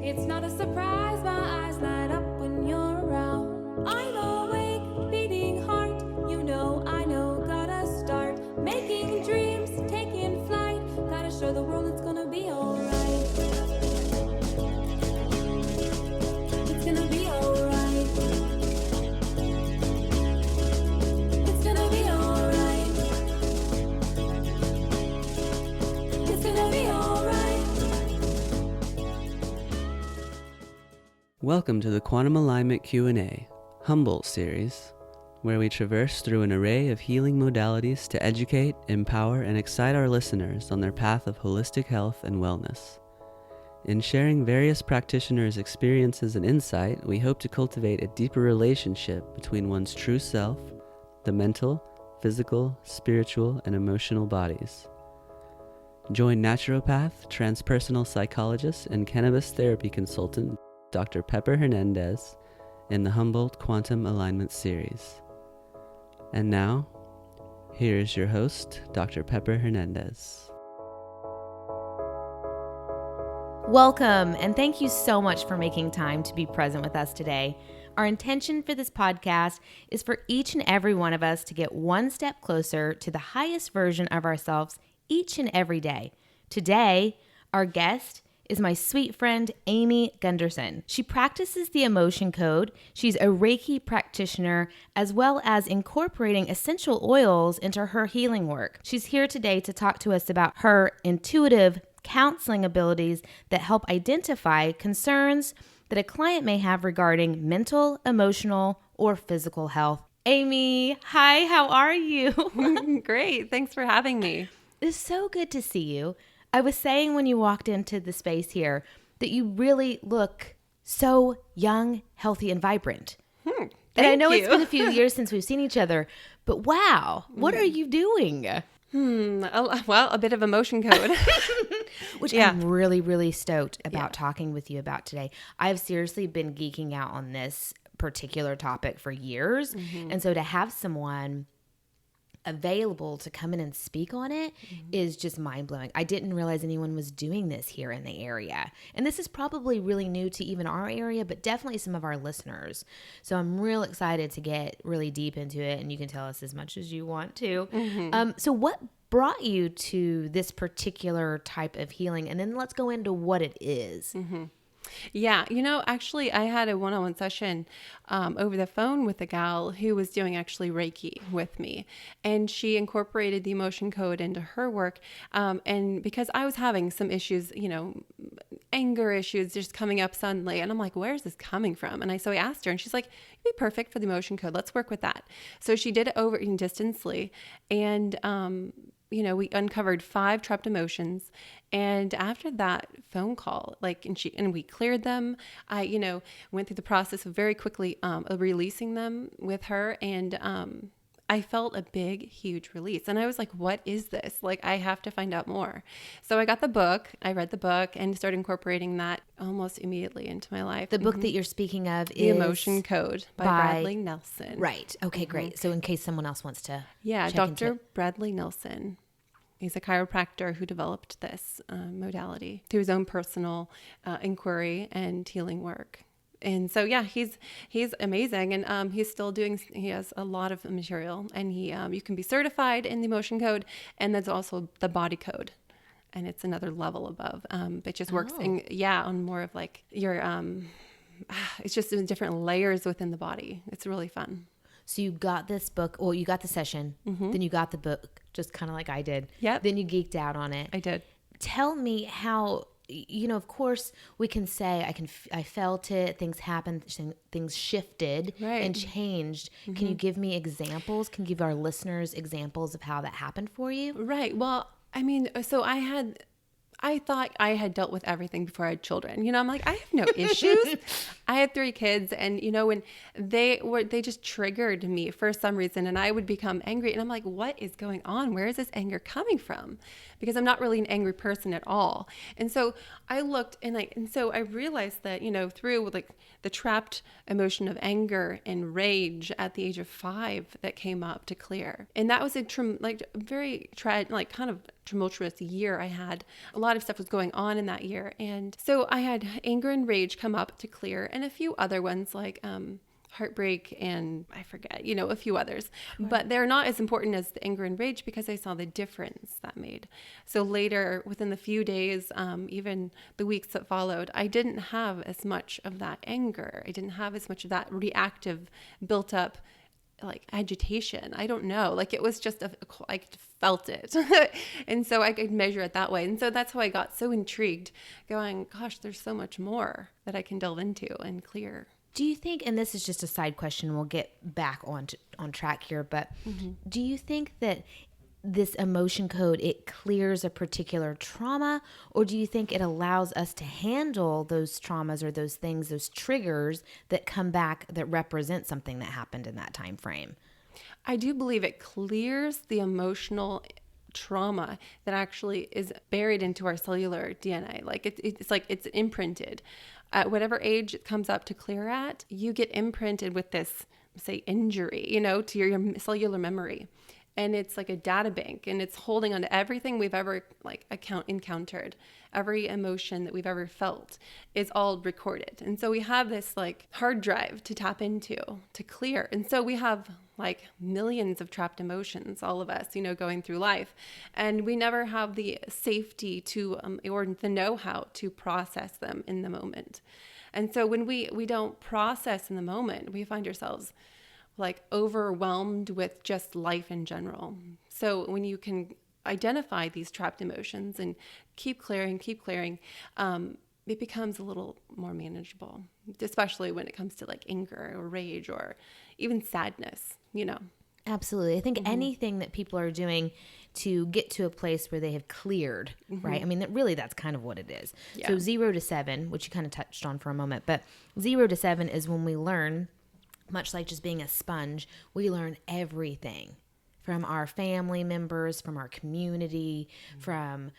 It's not a surprise, my eyes light up when you're around. I'm awake, beating heart, I know, gotta start making dreams, taking flight, gotta show the world it's gonna be alright. It's gonna be alright. It's gonna be alright. It's gonna be alright. Welcome to the Quantum Alignment Q&A, Humboldt Series, where we traverse through an array of healing modalities to educate, empower, and excite our listeners on their path of holistic health and wellness. In sharing various practitioners' experiences and insight, we hope to cultivate a deeper relationship between one's true self, the mental, physical, spiritual, and emotional bodies. Join naturopath, transpersonal psychologist, and cannabis therapy consultant, Dr. Pepper Hernandez, in the Humboldt Quantum Alignment Series. And now, here is your host, Dr. Pepper Hernandez. Welcome, and thank you so much for making time to be present with us today. Our intention for this podcast is for each and every one of us to get one step closer to the highest version of ourselves each and every day. Today, our guest is my sweet friend, Amy Gundersen. She practices the emotion code. She's a Reiki practitioner, as well as incorporating essential oils into her healing work. She's here today to talk to us about her intuitive counseling abilities that help identify concerns that a client may have regarding mental, emotional, or physical health. Amy, hi, how are you? Great. Thanks for having me. It's so good to see you. I was saying when you walked into the space here that you really look so young, healthy, and vibrant. And I know it's been a few years since we've seen each other, but wow, what are you doing? Well, a bit of emotion code. Which I'm really, really stoked about talking with you about today. I've seriously been geeking out on this particular topic for years. And so to have someone available to come in and speak on it is just mind-blowing. I didn't realize anyone was doing this here in the area. And this is probably really new to even our area, but definitely some of our listeners. So I'm real excited to get really deep into it, and you can tell us as much as you want to. So what brought you to this particular type of healing? And then let's go into what it is. Yeah. Actually, I had a one-on-one session over the phone with a gal who was doing actually Reiki with me. And she incorporated the emotion code into her work. And because I was having some issues, anger issues just coming up suddenly. And I'm like, where's this coming from? And so I asked her, and she's like, you'd be perfect for the emotion code. Let's work with that. So she did it over distantly. And, we uncovered 5 trapped emotions. And after that phone call, and we cleared them. I, went through the process of very quickly releasing them with her. And I felt a big, huge release. And I was like, what is this? I have to find out more. So I got the book. I read the book and started incorporating that almost immediately into my life. The book that you're speaking of The is Emotion Code by Bradley Nelson. Right. Okay, great. So in case someone else wants to check Dr. into Bradley Nelson. He's a chiropractor who developed this modality through his own personal inquiry and healing work. And so, he's amazing. And he has a lot of material, and you can be certified in the emotion code, and there's also the body code. And it's another level above. It just works on more of your, it's just in different layers within the body. It's really fun. So you got this book, or you got the session, then you got the book, just kind of like I did. Yep. Then you geeked out on it. I did. Tell me how, of course we can say, I felt it, things happened, things shifted and changed. Can you give me examples? Can you give our listeners examples of how that happened for you? Right. Well, so I thought I had dealt with everything before I had children. I'm like, I have no issues. I had 3 kids, and when they just triggered me for some reason, and I would become angry, and I'm like, what is going on? Where is this anger coming from? Because I'm not really an angry person at all. And so I looked, and so I realized that, through the trapped emotion of anger and rage at the age of 5 that came up to clear. And that was very kind of tumultuous year I had. A lot of stuff was going on in that year. And so I had anger and rage come up to clear, and a few other ones like heartbreak and I forget, a few others. Right. But they're not as important as the anger and rage because I saw the difference that made. So later, within the few days, even the weeks that followed, I didn't have as much of that anger. I didn't have as much of that reactive built up like agitation. I don't know. Like it was just, I felt it. And so I could measure it that way. And so that's how I got so intrigued going, gosh, there's so much more that I can delve into and clear. Do you think, and this is just a side question, we'll get back on track here, but do you think that this emotion code, it clears a particular trauma, or do you think it allows us to handle those traumas or those things, those triggers that come back that represent something that happened in that time frame? I do believe it clears the emotional trauma that actually is buried into our cellular DNA. Like it's like it's imprinted. At whatever age it comes up to clear at, you get imprinted with this, say, injury, to your cellular memory. And it's like a data bank, and it's holding on to everything we've ever encountered. Every emotion that we've ever felt is all recorded. And so we have this like hard drive to tap into, to clear. And so we have like millions of trapped emotions, all of us, going through life. And we never have the safety to, or the know-how to process them in the moment. And so when we don't process in the moment, we find ourselves like overwhelmed with just life in general. So when you can identify these trapped emotions and keep clearing, it becomes a little more manageable, especially when it comes to like anger or rage or even sadness, Absolutely. I think anything that people are doing to get to a place where they have cleared, right? I mean, that's kind of what it is. Yeah. So 0 to 7, which you kind of touched on for a moment, but 0 to 7 is when we learn, much like just being a sponge, we learn everything from our family members, from our community, from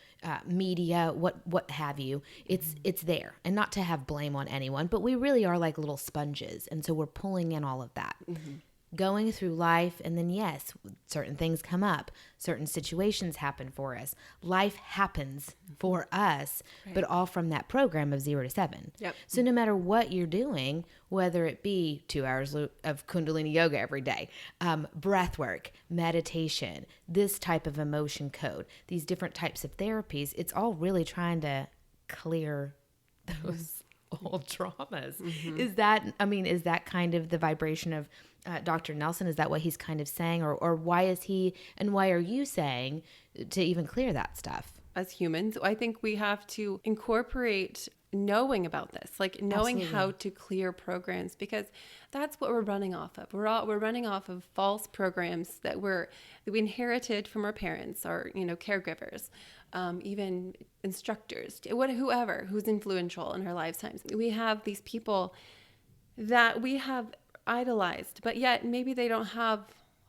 media, what have you. It's there. And not to have blame on anyone, but we really are like little sponges. And so we're pulling in all of that. Going through life, and then yes, certain things come up, certain situations happen for us. Life happens for us, right. But all from that program of 0 to 7. Yep. So no matter what you're doing, whether it be 2 hours of Kundalini yoga every day, breath work, meditation, this type of emotion code, these different types of therapies, it's all really trying to clear those old traumas. Is that kind of the vibration of Dr. Nelson? Is that what he's kind of saying, or why is he, and why are you saying to even clear that stuff? As humans, I think we have to incorporate knowing about this, like knowing Absolutely. How to clear programs, because that's what we're running off of. We're running off of false programs that we inherited from our parents or caregivers, even instructors, whoever who's influential in our lifetimes. We have these people that we have idolized, but yet maybe they don't have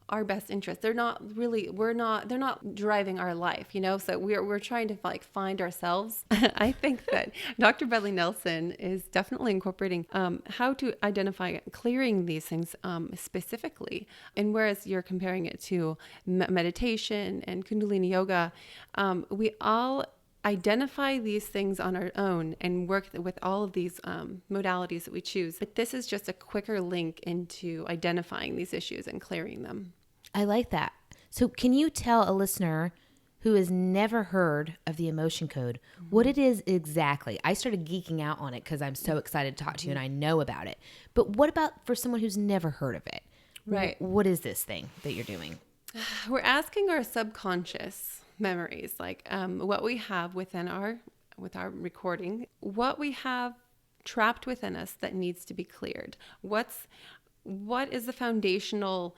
our best interest. They're not driving our life, so we're trying to like find ourselves. I think that Dr. Bradley Nelson is definitely incorporating how to identify clearing these things specifically. And whereas you're comparing it to meditation and Kundalini yoga, we all identify these things on our own and work with all of these modalities that we choose. But this is just a quicker link into identifying these issues and clearing them. I like that. So can you tell a listener who has never heard of the emotion code what it is exactly? I started geeking out on it because I'm so excited to talk to you and I know about it. But what about for someone who's never heard of it? Right. What is this thing that you're doing? We're asking our subconscious memories, like what we have with our recording, what we have trapped within us that needs to be cleared. What is the foundational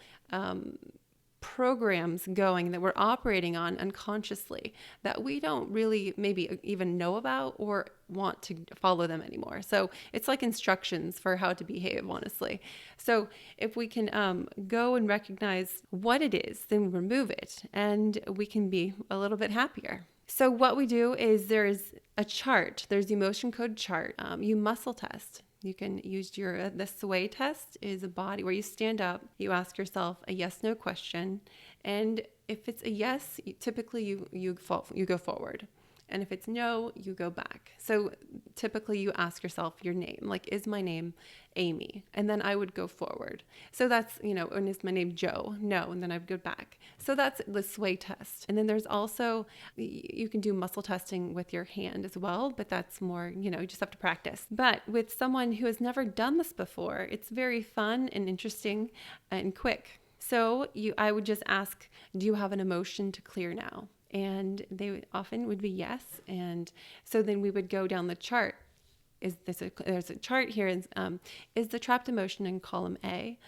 programs going that we're operating on unconsciously that we don't really maybe even know about or want to follow them anymore. So it's like instructions for how to behave, honestly. So if we can go and recognize what it is, then remove it and we can be a little bit happier. So what we do is there's a chart, there's the emotion code chart. You muscle test. You can use the sway test is a body where you stand up, you ask yourself a yes/no question, and if it's a yes, typically you go forward. And if it's no, you go back. So typically you ask yourself your name, like, is my name Amy? And then I would go forward. So that's, and is my name Joe? No. And then I would go back. So that's the sway test. And then there's also, you can do muscle testing with your hand as well, but that's more, you just have to practice. But with someone who has never done this before, it's very fun and interesting and quick. So I would just ask, do you have an emotion to clear now? And they often would be yes. And so then we would go down the chart. There's a chart here. Is the trapped emotion in column A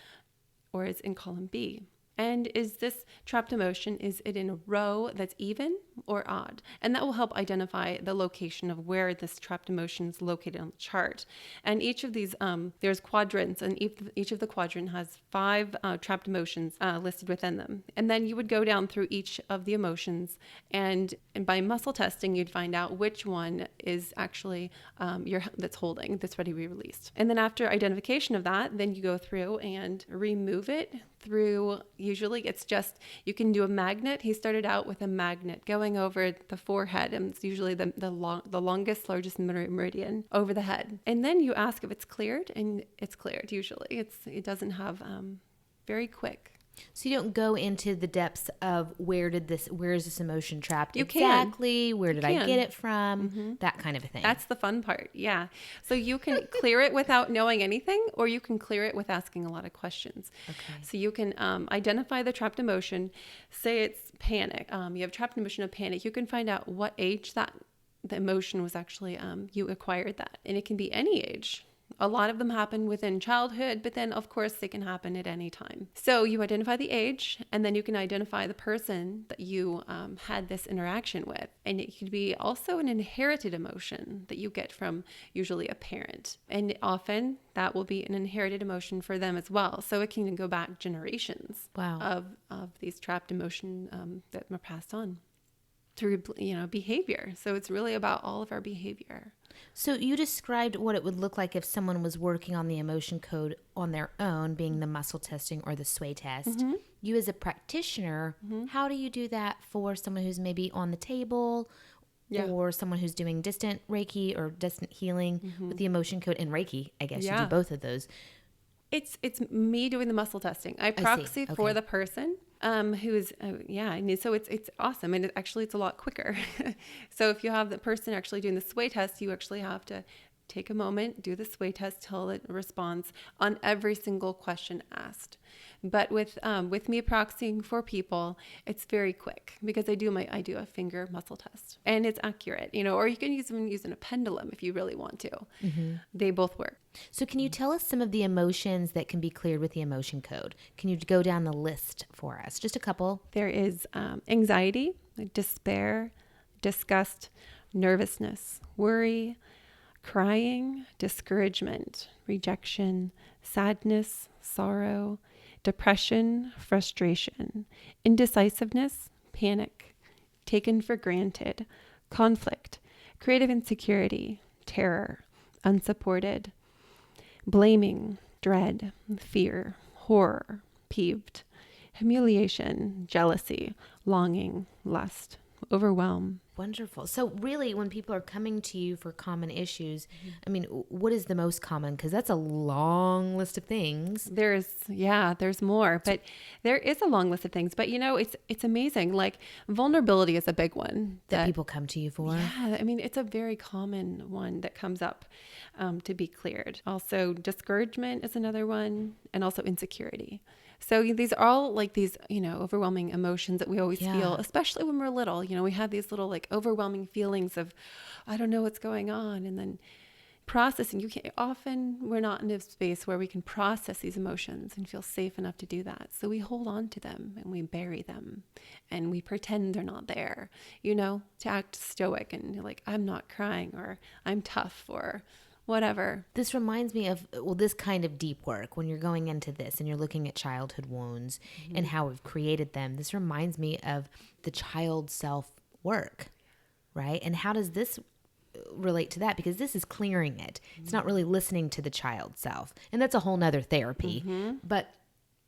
or is in column B? And is this trapped emotion, is it in a row that's even or odd? And that will help identify the location of where this trapped emotion is located on the chart. And each of these, there's quadrants, and each of the quadrant has 5 trapped emotions listed within them. And then you would go down through each of the emotions, and by muscle testing, you'd find out which one is actually that's holding, that's ready to be released. And then after identification of that, then you go through and remove it through, usually it's just, you can do a magnet. He started out with a magnet going over the forehead, and it's usually the longest, largest meridian over the head. And then you ask if it's cleared, and it's cleared usually. It doesn't have very quick. So you don't go into the depths of where is this emotion trapped You exactly? Can. Where did I get it from? That kind of a thing. That's the fun part. Yeah. So you can clear it without knowing anything, or you can clear it with asking a lot of questions. Okay. So you can identify the trapped emotion. Say it's panic. You have trapped emotion of panic. You can find out what age the emotion was actually, you acquired that. And it can be any age. A lot of them happen within childhood, but then of course they can happen at any time. So you identify the age, and then you can identify the person that you had this interaction with. And it could be also an inherited emotion that you get from usually a parent. And often that will be an inherited emotion for them as well. So it can go back generations. Wow. of these trapped emotion that are passed on through behavior. So it's really about all of our behavior. So you described what it would look like if someone was working on the emotion code on their own, being the muscle testing or the sway test. Mm-hmm. You as a practitioner, how do you do that for someone who's maybe on the table or someone who's doing distant Reiki or distant healing with the emotion code and Reiki? I guess you do both of those. It's me doing the muscle testing. I proxy for the person who's, so it's awesome. And it's a lot quicker. So if you have the person actually doing the sway test, you actually have to take a moment, do the sway test till it responds on every single question asked. But with me proxying for people, it's very quick because I do a finger muscle test, and it's accurate, or you can use a pendulum if you really want to. Mm-hmm. They both work. So can you tell us some of the emotions that can be cleared with the emotion code? Can you go down the list for us? Just a couple. There is anxiety, despair, disgust, nervousness, worry, crying, discouragement, rejection, sadness, sorrow, depression, frustration, indecisiveness, panic, taken for granted, conflict, creative insecurity, terror, unsupported, blaming, dread, fear, horror, peeved, humiliation, jealousy, longing, lust, overwhelm. Wonderful. So really, when people are coming to you for common issues, I mean, what is the most common? Because that's a long list of things. There's more, but there is a long list of things. But it's amazing. Like vulnerability is a big one that people come to you for. Yeah, I mean, it's a very common one that comes up to be cleared. Also, discouragement is another one, and also insecurity. So these are all like these, overwhelming emotions that we always feel, especially when we're little. We have these little like overwhelming feelings of, I don't know what's going on. And then processing, often we're not in a space where we can process these emotions and feel safe enough to do that. So we hold on to them and we bury them and we pretend they're not there, to act stoic and like, I'm not crying or I'm tough or whatever. This reminds me of, this kind of deep work when you're going into this and you're looking at childhood wounds and how we've created them. This reminds me of the child self work, right? And how does this relate to that? Because this is clearing it. It's not really listening to the child self. And that's a whole nother therapy. But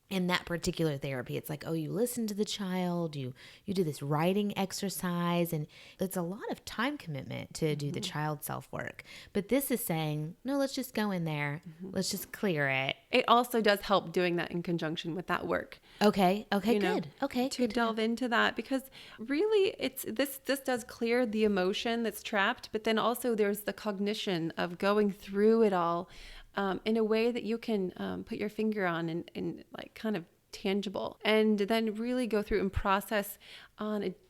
in that particular therapy, it's like, oh, you listen to the child, you do this writing exercise, and it's a lot of time commitment to do the child self-work. But this is saying, no, let's just go in there. Let's just clear it. It also does help doing that in conjunction with that work. Okay, You know, good. Okay, to good to know. delve into that, because really it's this does clear the emotion that's trapped, but then also there's the cognition of going through it all in a way that you can put your finger on and like kind of tangible, and then really go through and process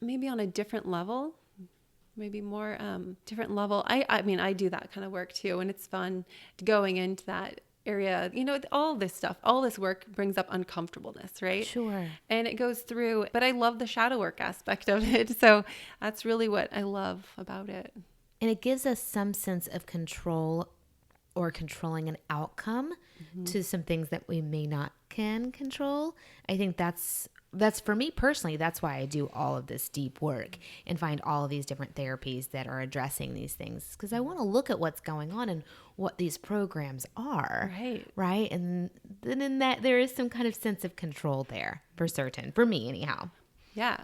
maybe on a different level, maybe more different level. I mean, I do that kind of work too, and it's fun going into that area. You know, all this stuff, all this work brings up uncomfortableness, right? Sure. And it goes through, but I love the shadow work aspect of it. So that's really what I love about it. And it gives us some sense of control or controlling an outcome to some things that we may not can control. I think that's for me personally, that's why I do all of this deep work and find all of these different therapies that are addressing these things, because I want to look at what's going on and what these programs are. Right. And then in that, there is some kind of sense of control there for certain, for me anyhow. Yeah.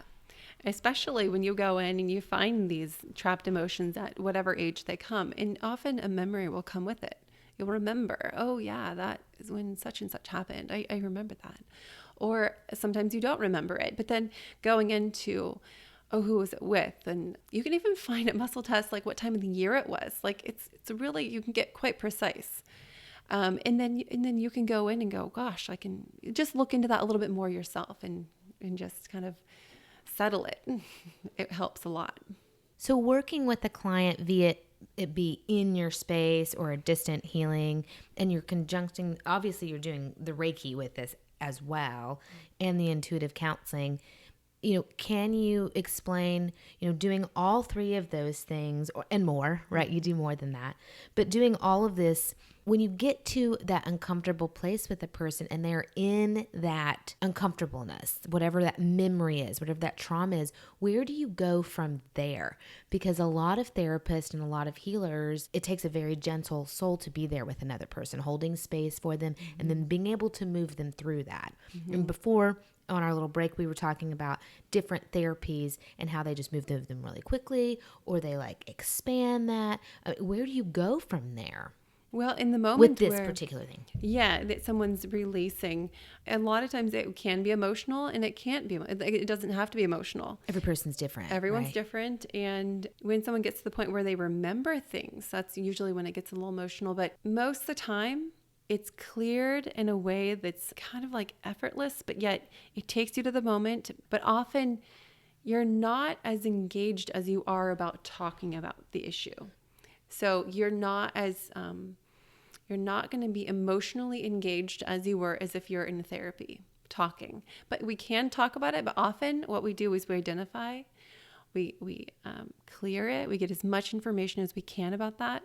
Especially when you go in and you find these trapped emotions at whatever age they come, and often a memory will come with it. You'll remember, oh yeah, that is when such and such happened. I remember that. Or sometimes you don't remember it, but then going into, oh, who was it with? And you can even find at muscle tests, like what time of the year it was. Like it's really, you can get quite precise. And then you can go in and go, gosh, I can just look into that a little bit more yourself and just kind of settle it. It helps a lot. So working with the client via it be in your space or a distant healing, and you're conjuncting, obviously you're doing the Reiki with this as well, and the intuitive counseling. You know, can you explain, doing all three of those things and more, right? You do more than that, but doing all of this, when you get to that uncomfortable place with a person and they're in that uncomfortableness, whatever that memory is, whatever that trauma is, where do you go from there? Because a lot of therapists and a lot of healers, it takes a very gentle soul to be there with another person, holding space for them, and then being able to move them through that. And before, on our little break, we were talking about different therapies and how they just move them really quickly, or they like expand that. Where do you go from there? Well, in the moment With this where, particular thing. yeah, that someone's releasing, a lot of times it can be emotional, and it can't be. It doesn't have to be emotional. Every person's different. Everyone's right? different. And when someone gets to the point where they remember things, that's usually when it gets a little emotional. But most of the time, it's cleared in a way that's kind of like effortless, but yet it takes you to the moment. But often you're not as engaged as you are about talking about the issue. So you're not going to be emotionally engaged as you were as if you're in therapy talking. But we can talk about it. But often what we do is we identify, we clear it. We get as much information as we can about that.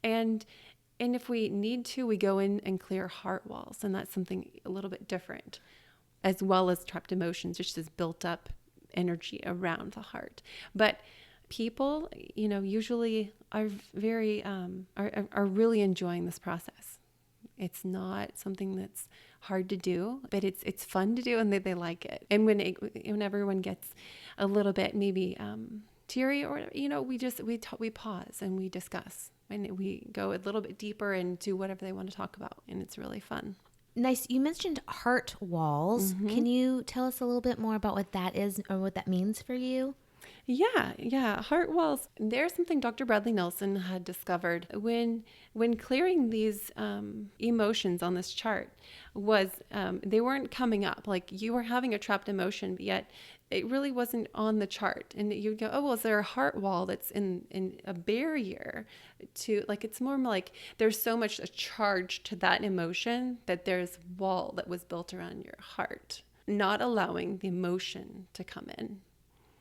And if we need to, we go in and clear heart walls. And that's something a little bit different, as well as trapped emotions, just as built up energy around the heart. But people, usually are very, are really enjoying this process. It's not something that's hard to do, but it's fun to do, and they like it. And when everyone gets a little bit maybe teary, or we pause and we discuss, and we go a little bit deeper into whatever they want to talk about, and it's really fun. Nice. You mentioned heart walls. Can you tell us a little bit more about what that is or what that means for you? Yeah. Heart walls. There's something Dr. Bradley Nelson had discovered when clearing these emotions on this chart was they weren't coming up. Like you were having a trapped emotion, but yet it really wasn't on the chart. And you'd go, oh, well, is there a heart wall that's in a barrier to, like, it's more like there's so much charge to that emotion that there's a wall that was built around your heart, not allowing the emotion to come in.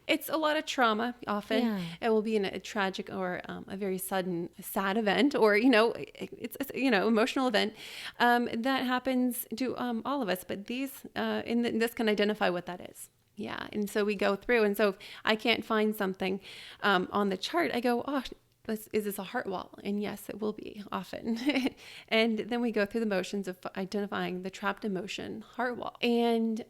It's a lot of trauma. Often it will be in a tragic or a very sudden, sad event, or, it's emotional event that happens to all of us. But this can identify what that is. Yeah. And so we go through. And so if I can't find something on the chart, I go, oh, is this a heart wall? And yes, it will be often. And then we go through the motions of identifying the trapped emotion heart wall. And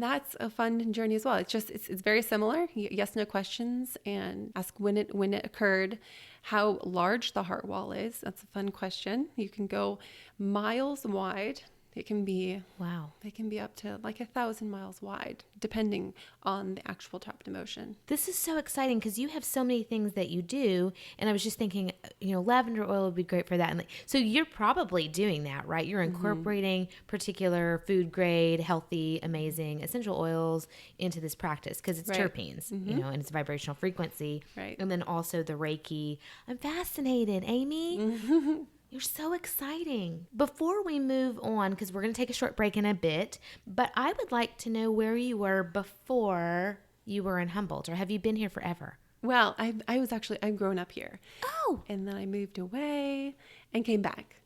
that's a fun journey as well. It's very similar. Yes, no questions, and ask when it occurred, how large the heart wall is. That's a fun question. You can go miles wide. It can be, Wow. they can be up to like 1,000 miles wide, depending on the actual trapped emotion. This is so exciting because you have so many things that you do. And I was just thinking, lavender oil would be great for that. And so you're probably doing that, right? You're incorporating particular food grade, healthy, amazing essential oils into this practice because it's Right. terpenes, and it's vibrational frequency. Right. And then also the Reiki. I'm fascinated, Amy. You're so exciting. Before we move on, because we're going to take a short break in a bit, but I would like to know where you were before you were in Humboldt, or have you been here forever? Well, I've grown up here. Oh, And then I moved away and came back.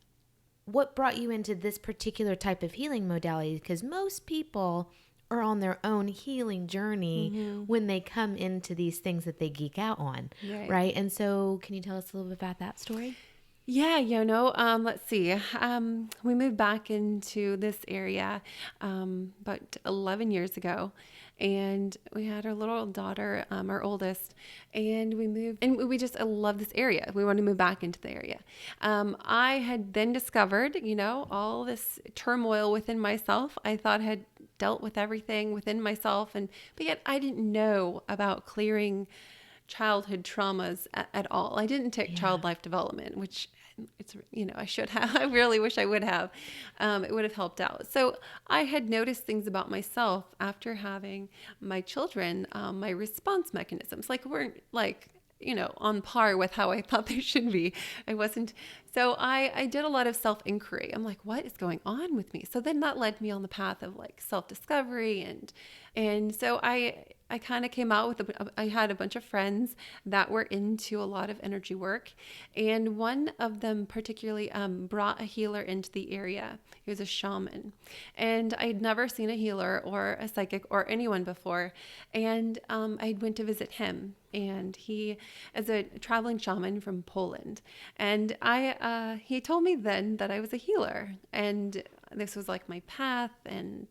what brought you into this particular type of healing modality? Because most people are on their own healing journey when they come into these things that they geek out on, right? And so can you tell us a little bit about that story? Yeah, let's see. We moved back into this area about 11 years ago, and we had our little daughter, our oldest, and we moved, and I love this area. We want to move back into the area. I had then discovered, all this turmoil within myself. I thought I had dealt with everything within myself, but yet I didn't know about clearing childhood traumas at all. I didn't take child life development, which I should have. I really wish I would have. It would have helped out. So I had noticed things about myself after having my children. My response mechanisms weren't on par with how I thought they should be. I wasn't. So I did a lot of self-inquiry. I'm like, what is going on with me? So then that led me on the path of self-discovery, and so I kind of came out with I had a bunch of friends that were into a lot of energy work, and one of them particularly brought a healer into the area. He was a shaman, and I'd never seen a healer or a psychic or anyone before, and I went to visit him, and he is a traveling shaman from Poland, and he told me then that I was a healer, and this was my path, and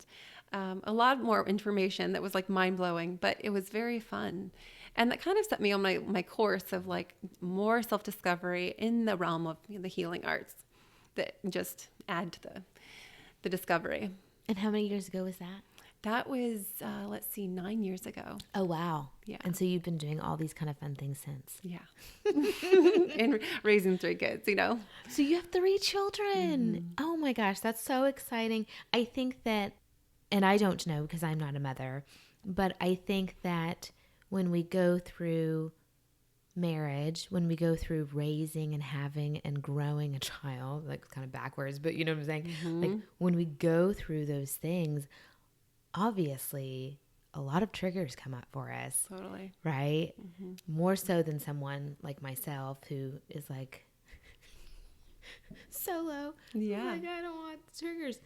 a lot more information that was mind-blowing, but it was very fun. And that kind of set me on my course of more self-discovery in the realm of the healing arts that just add to the discovery. And how many years ago was that? That was, 9 years ago. Oh, wow. Yeah. And so you've been doing all these kind of fun things since. Yeah. And raising 3 kids, So you have 3 children. Oh my gosh, that's so exciting. I think that, and I don't know because I'm not a mother, but I think that when we go through marriage, when we go through raising and having and growing a child, kind of backwards, but you know what I'm saying? When we go through those things, obviously a lot of triggers come up for us. Totally. Right? More so than someone like myself who is solo. Yeah. I don't want the triggers.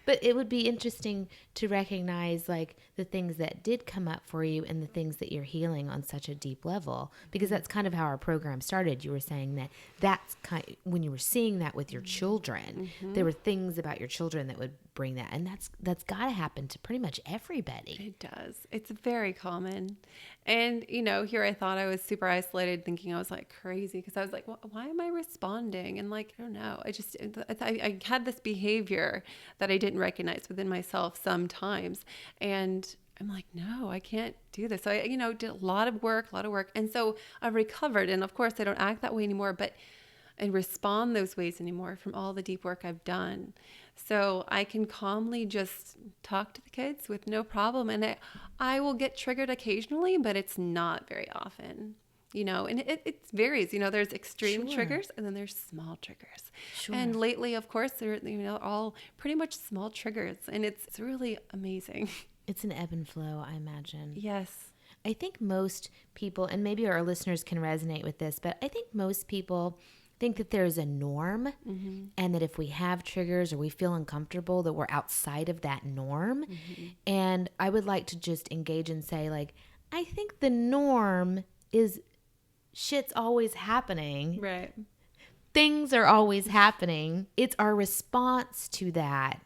But it would be interesting to recognize the things that did come up for you and the things that you're healing on such a deep level, because that's kind of how our program started. You were saying that's when you were seeing that with your children, there were things about your children that would bring that, and that's got to happen to pretty much everybody. It does. It's very common. And, here I thought I was super isolated, thinking I was crazy, because I was why am I responding? And I don't know. I had this behavior that I didn't recognize within myself sometimes. And I'm no, I can't do this. So I, did a lot of work. And so I've recovered. And of course I don't act that way anymore, but I respond those ways anymore from all the deep work I've done. So I can calmly just talk to the kids with no problem. And I will get triggered occasionally, but it's not very often, and it varies. There's extreme triggers and then there's small triggers. Sure. And lately, of course, they're, all pretty much small triggers, and it's really amazing. It's an ebb and flow, I imagine. Yes. I think most people, and maybe our listeners can resonate with this, but I think most people think that there's a norm, and that if we have triggers or we feel uncomfortable, that we're outside of that norm. And I would like to just engage and say, I think the norm is shit's always happening. Right. Things are always happening. It's our response to that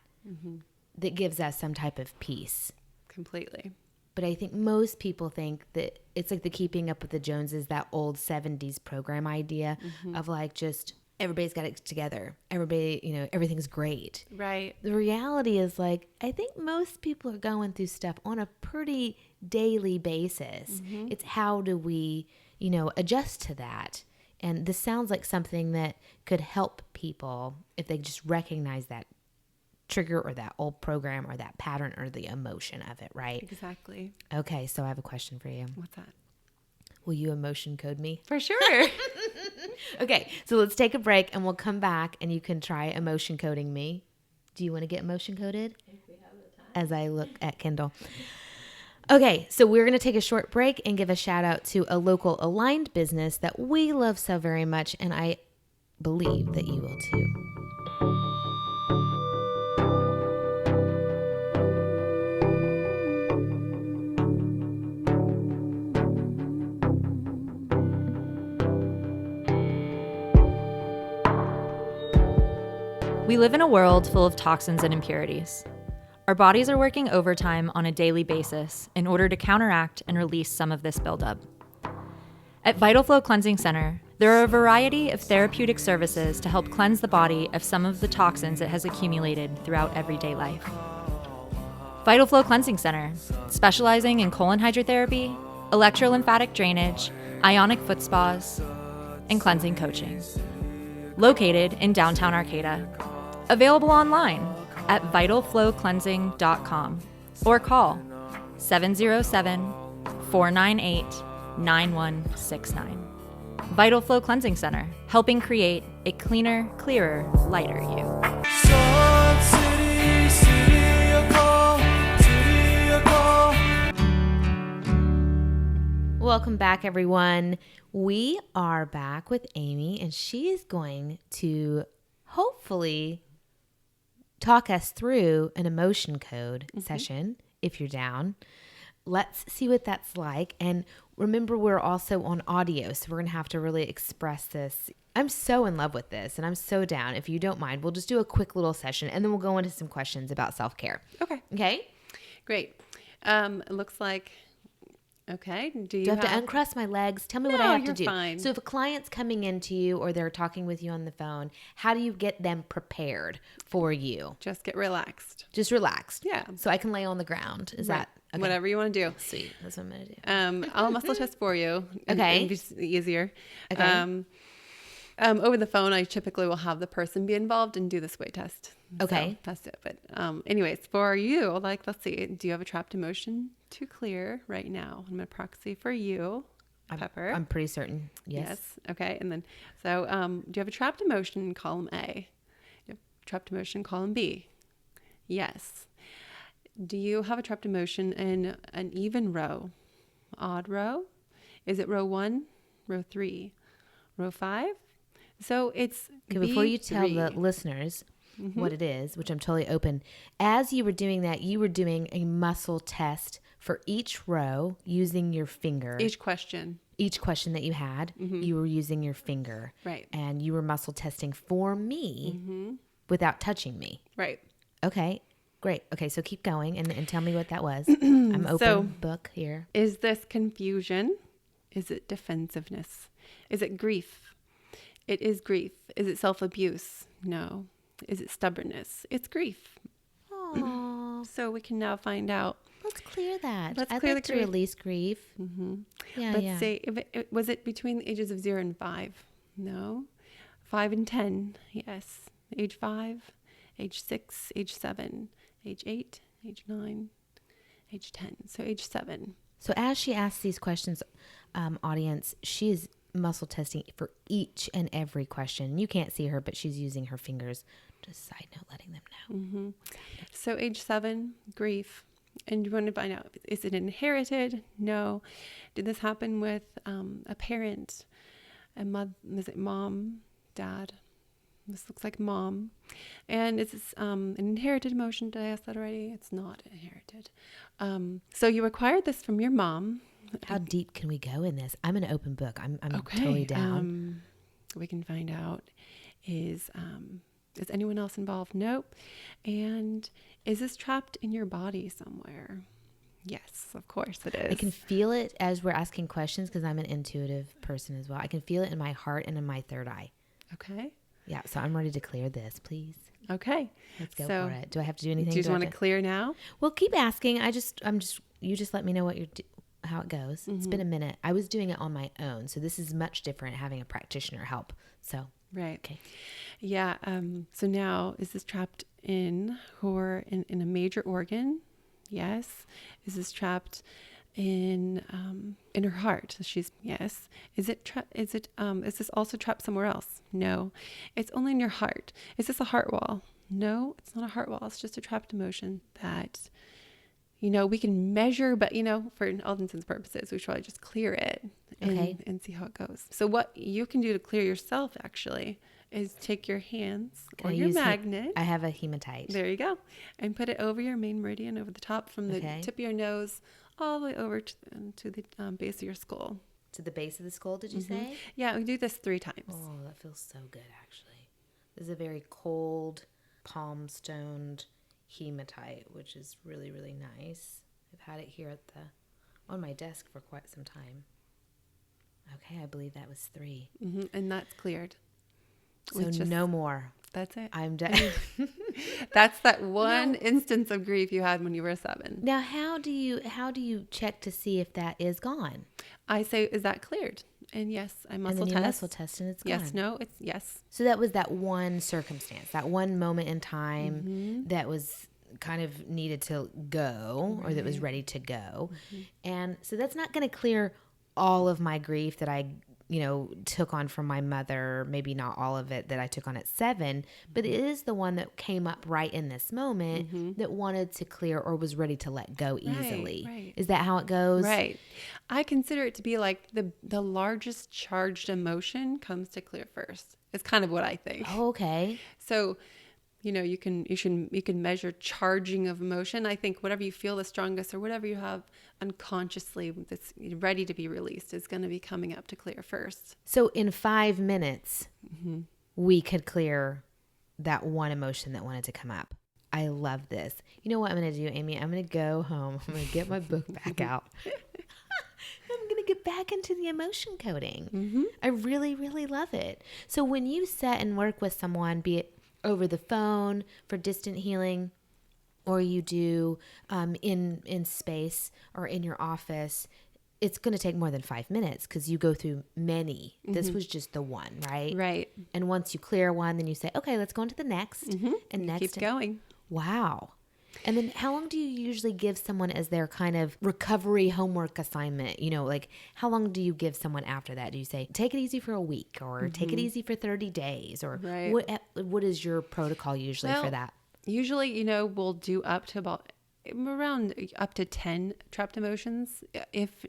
that gives us some type of peace. Completely. But I think most people think that it's like the Keeping Up with the Joneses, that old 70s program idea of like just everybody's got it together. Everybody, you know, everything's great. Right. The reality is like, I think most people are going through stuff on a pretty daily basis. It's how do we, you know, adjust to that? And this sounds like something that could help people if they just recognize that trigger or that old program or that pattern or the emotion of it, right? Exactly. Okay, so I have a question for you. What's that? Will you emotion code me? For sure. Okay, so let's take a break and we'll come back and you can try emotion coding me. Do you want to get emotion coded? If we have the time. As I look at Kindle. Okay, so we're going to take a short break and give a shout out to a local aligned business that we love so very much, and I believe that you will too. We live in a world full of toxins and impurities. Our bodies are working overtime on a daily basis in order to counteract and release some of this buildup. At Vital Flow Cleansing Center, there are a variety of therapeutic services to help cleanse the body of some of the toxins it has accumulated throughout everyday life. Vital Flow Cleansing Center, specializing in colon hydrotherapy, electrolymphatic drainage, ionic foot spas, and cleansing coaching. Located in downtown Arcata. Available online at vitalflowcleansing.com or call 707-498-9169. Vital Flow Cleansing Center, helping create a cleaner, clearer, lighter you. Welcome back, everyone. We are back with Amy, and she is going to hopefully talk us through an emotion code session, if you're down. Let's see what that's like. And remember, we're also on audio, so we're going to have to really express this. I'm so in love with this, and I'm so down. If you don't mind, we'll just do a quick little session, and then we'll go into some questions about self-care. Okay. Okay? Great. It looks like, okay. Do you have to uncross my legs? Tell me what I No, have to you're do. fine. So if a client's coming into you or they're talking with you on the phone, how do you get them prepared for you? Just get relaxed. Just relaxed. Yeah. So I can lay on the ground. Is Right. that okay? Whatever you want to do. Sweet. That's what I'm going to do. I'll muscle test for you. Okay. It'll be easier. Okay. Over the phone, I typically will have the person be involved and do the sway test. Okay. So that's it. But anyways, for you, like, let's see. Do you have a trapped emotion to clear right now? I'm going to proxy for you, Pepper. I'm pretty certain. Yes. Okay. And then, so do you have a trapped emotion in column A? You have trapped emotion in column B? Yes. Do you have a trapped emotion in an even row? Odd row? Is it row 1, row 3, row 5? So it's Okay, before you tell the B3. listeners what it is, which I'm totally open, as you were doing that, you were doing a muscle test for each row using your finger. Each question. Each question that you had, you were using your finger. Right. And you were muscle testing for me without touching me. Right. Okay, great. Okay, so keep going and tell me what that was. I'm open So- book here. Is this confusion? Is it defensiveness? Is it grief? It is grief. Is it self-abuse? No. Is it stubbornness? It's grief. Aww, So we can now find out. let's clear that. Let's I'd clear like the to grief. release grief. Yeah, Let's yeah. say, was it between the ages of 0 and 5? No. 5 and 10? Yes. Age 5, age 6, age 7, age 8, age 9, age 10. So age 7. So as she asks these questions, audience, she is muscle testing for each and every question. You can't see her, but she's using her fingers. Just side note, letting them know. So age 7, grief. And you want to find out, is it inherited? No. Did this happen with a parent? Is it mom, dad? This looks like mom. And is this an inherited emotion? Did I ask that already? It's not inherited. So you acquired this from your mom. How deep can we go in this? I'm an open book. I'm Okay. totally down. We can find out is anyone else involved? Nope. And is this trapped in your body somewhere? Yes, of course it is. I can feel it as we're asking questions because I'm an intuitive person as well. I can feel it in my heart and in my third eye. Okay. Yeah, so I'm ready to clear this, please. Okay. Let's go So, for it. Do I have to do anything? Do you just want to clear now? Well, keep asking. You just let me know how it goes. It's been a minute. I was doing it on my own, so this is much different having a practitioner help. So, Right. okay. Yeah. So now, is this trapped in a major organ? Yes. Is this trapped in her heart? Yes. Is this also trapped somewhere else? No. It's only in your heart. Is this a heart wall? No, it's not a heart wall. It's just a trapped emotion that, we can measure, but, for all intents and purposes, we should probably just clear it and see how it goes. So what you can do to clear yourself actually is take your hands or your magnet. I have a hematite. There you go. And put it over your main meridian, over the top from the tip of your nose all the way over to the base of your skull. To the base of the skull, did you say? Yeah, we do this 3 times. Oh, that feels so good, actually. This is a very cold, palm-stoned hematite, which is really, really nice. I've had it here on my desk for quite some time. Okay, I believe that was 3. And that's cleared. So no more. That's it. I'm done. That's that one instance of grief you had when you were 7. Now, how do you check to see if that is gone? I say, is that cleared? And yes, I muscle and then test. you muscle test and it's gone. Yes, no, it's yes. So that was that one circumstance, that one moment in time that was kind of needed to go or that was ready to go. And so that's not going to clear all of my grief that I took on from my mother, maybe not all of it that I took on at 7, but it is the one that came up right in this moment that wanted to clear or was ready to let go easily. Right. Is that how it goes? Right. I consider it to be like the largest charged emotion comes to clear first. It's kind of what I think. Oh, okay. So, you can measure charging of emotion. I think whatever you feel the strongest or whatever you have unconsciously that's ready to be released is going to be coming up to clear first. So in 5 minutes, we could clear that one emotion that wanted to come up. I love this. You know what I'm going to do, Amy? I'm going to go home. I'm going to get my book back out. I'm going to get back into the emotion coding. I really, really love it. So when you sit and work with someone, be it over the phone for distant healing, or you do in space or in your office, it's going to take more than 5 minutes because you go through many. This was just the one, right? Right. And once you clear one, then you say, okay, let's go on to the next. And next. Keep going. Wow. And then how long do you usually give someone as their kind of recovery homework assignment? Like how long do you give someone after that? Do you say, take it easy for a week or take it easy for 30 days? Or what is your protocol usually for that? Usually, we'll do up to about around up to 10 trapped emotions, if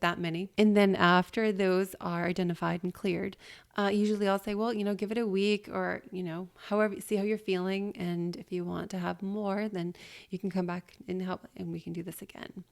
that many. And then after those are identified and cleared, usually I'll say, well, give it a week or, however, see how you're feeling. And if you want to have more, then you can come back and help and we can do this again.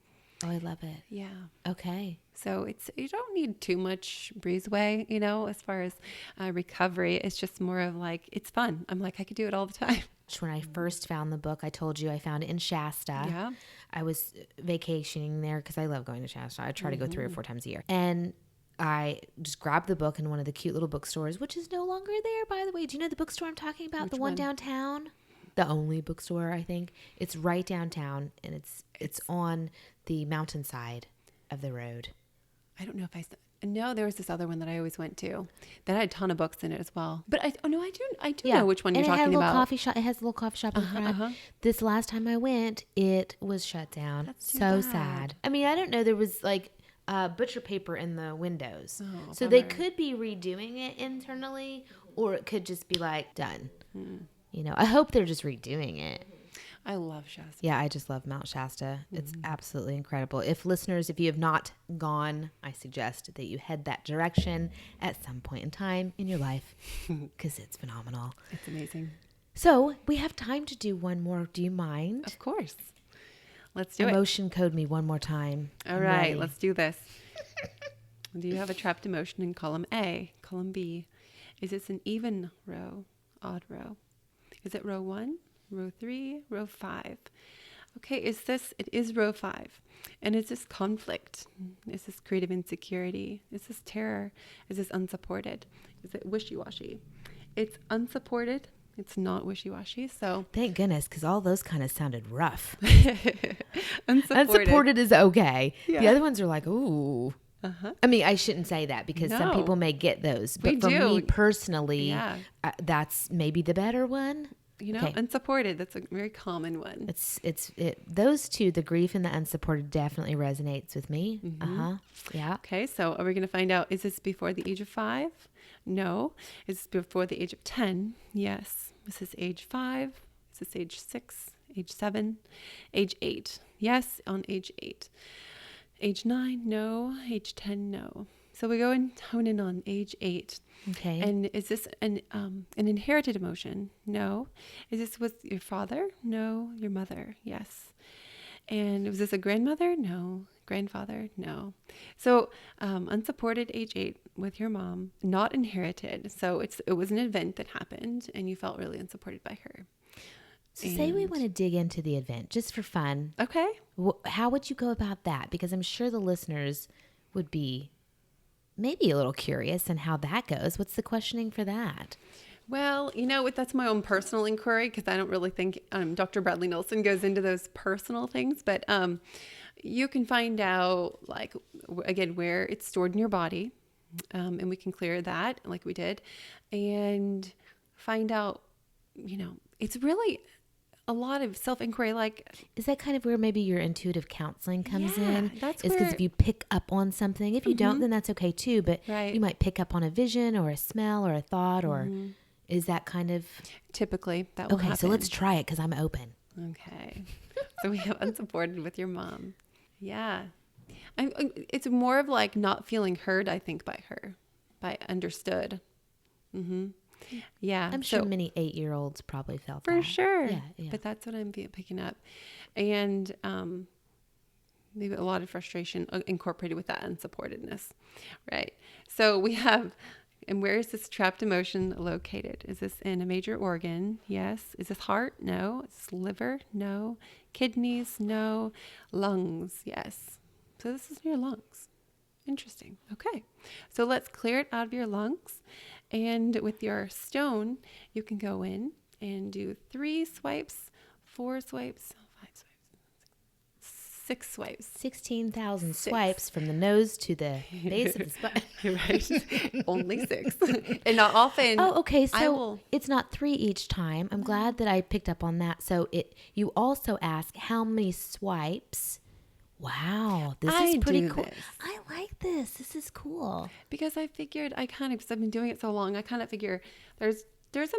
Oh, I love it. Yeah. Okay. So you don't need too much breezeway, as far as recovery. It's just more of like, it's fun. I'm like, I could do it all the time. When I first found the book, I told you I found it in Shasta. Yeah. I was vacationing there because I love going to Shasta. I try to go 3 or 4 times a year. And I just grabbed the book in one of the cute little bookstores, which is no longer there, by the way. Do you know the bookstore I'm talking about? The one downtown? The only bookstore, I think. It's right downtown, and it's on the mountainside of the road. I don't know if no, there was this other one that I always went to that had a ton of books in it as well. But I do know which one you're talking about. Coffee shop. It has a little coffee shop in front. This last time I went, it was shut down. That's too so bad. sad. I mean, I don't know. There was like butcher paper in the windows, so bummer. they could be redoing it internally, or it could just be like done. I hope they're just redoing it. I love Shasta. Yeah, I just love Mount Shasta. It's absolutely incredible. If you have not gone, I suggest that you head that direction at some point in time in your life because it's phenomenal. It's amazing. So we have time to do one more. Do you mind? Of course. Let's do it. Emotion code me one more time. All I'm right, ready. let's do this. Do you have a trapped emotion in column A? Column B. Is this an even row, odd row? Is it row 1, row 3, row 5? Okay, it is row 5. And is this conflict? Is this creative insecurity? Is this terror? Is this unsupported? Is it wishy-washy? It's unsupported. It's not wishy-washy. So Thank goodness, because all those kind of sounded rough. unsupported. Unsupported is okay. Yeah. The other ones are like, ooh. Uh-huh. I mean, I shouldn't say that because some No. people may get those. We But for do. me personally, Yeah. that's maybe the better one. You know, Okay. unsupported. That's a very common one. Those two, the grief and the unsupported, definitely resonates with me. Yeah. Okay, so are we going to find out, is this before the age of 5? No. Is this before the age of 10? Yes. Is this age 5? Is this age 6? Age 7? Age 8? Yes, on age 8. Age 9? No. Age 10? No. So we go and hone in on age 8. Okay. And is this an inherited emotion? No. Is this with your father? No. Your mother? Yes. And was this a grandmother? No. Grandfather? No. So unsupported, age 8 with your mom, not inherited. So it was an event that happened and you felt really unsupported by her. So say we want to dig into the event just for fun. Okay. How would you go about that? Because I'm sure the listeners would be maybe a little curious on how that goes. What's the questioning for that? Well, you know, that's my own personal inquiry because I don't really think Dr. Bradley Nilsson goes into those personal things. But you can find out, like, again, where it's stored in your body. And we can clear that like we did. And find out, you know, it's really a lot of self-inquiry. Like, Is that kind of where maybe your intuitive counseling comes Yeah, in? that's Is because where- if you pick up on something, if you don't, then that's okay too. But Right. you might pick up on a vision or a smell or a thought, or is that kind of typically that will okay? happen. So let's try it because I'm open. Okay. So we have unsupported with your mom. Yeah. It's more of like not feeling heard, I think, by her, by understood. Mm-hmm. Yeah. I'm sure so- many 8-year-olds probably felt For that. sure. Yeah. But that's what I'm picking up. And maybe a lot of frustration incorporated with that unsupportedness. Right. So we have, and where is this trapped emotion located? Is this in a major organ? Yes. Is this heart? No. Is this liver? No. Kidneys? No. Lungs? Yes. So this is your lungs. Interesting. Okay. So let's clear it out of your lungs. And with your stone, you can go in and do 3 swipes, 4 swipes, 5 swipes, 6 swipes. 16,000 swipes from the nose to the base of the spine. Right. Only 6. And not often. Oh, okay. I So will- it's not 3 each time. I'm glad that I picked up on that. So you also ask how many swipes. Wow, this I is pretty do cool. this. I like this. This is cool. Because I figured because I've been doing it so long, I kind of figure there's